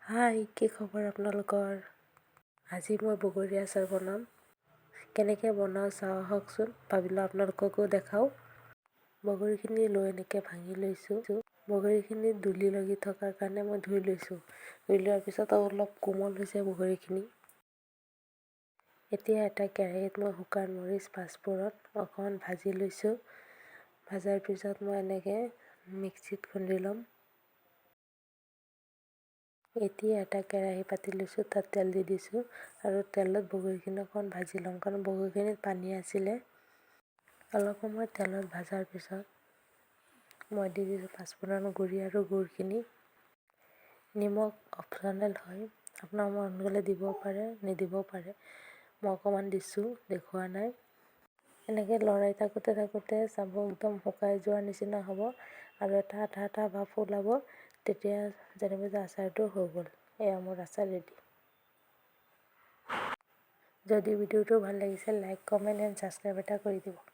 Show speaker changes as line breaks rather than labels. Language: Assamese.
হাই, কি খবৰ আপোনালোকৰ? আজি মই বগৰী আচাৰ বনাম। কেনেকৈ বনাওঁ চাওঁ আহকচোন। ভাবিলোঁ আপোনালোককো দেখাওঁ। বগৰীখিনি লৈ এনেকৈ ভাঙি লৈছোঁ। বগৰীখিনি ধূলি লাগি থকাৰ কাৰণে মই ধুই লৈছোঁ। ধুই লোৱাৰ পিছত অলপ কোমল হৈছে বগৰীখিনি। এতিয়া এটা কেৰাহীত মই শুকান মৰিচ, পাঁচফোৰণ অকণমান ভাজি লৈছোঁ। ভাজাৰ পিছত মই এনেকৈ মিক্সিত খুন্দি ল'ম। এতিয়া এটা কেৰাহী পাতি লৈছোঁ, তাত তেল দি দিছোঁ আৰু তেলত বগৰীখিনি অকণমান ভাজি ল'ম, কাৰণ বগৰীখিনিত পানী আছিলে। অলপ সময় তেলত ভাজাৰ পিছত মই দি দিছোঁ পাঁচফোৰণ গুড়ি আৰু গুৰখিনি। নিমখ অপশ্যনেল হয়, আপোনাৰ মন গ'লে দিব পাৰে, নিদিবও পাৰে। মই অকণমান দিছোঁ, দেখুওৱা নাই। এনেকৈ লৰাই থাকোঁতে চাব একদম শুকাই যোৱাৰ নিচিনা হ'ব আৰু এটা আঠা আঠা ভাপ ওলাব। তেতিয়া জানিব যে আচাৰটো হৈ গ'ল। এয়া মোৰ আচাৰ ৰেডি। যদি ভিডিঅ'টো ভাল লাগিছে লাইক, কমেণ্ট এণ্ড ছাবস্ক্ৰাইব এটা কৰি দিব।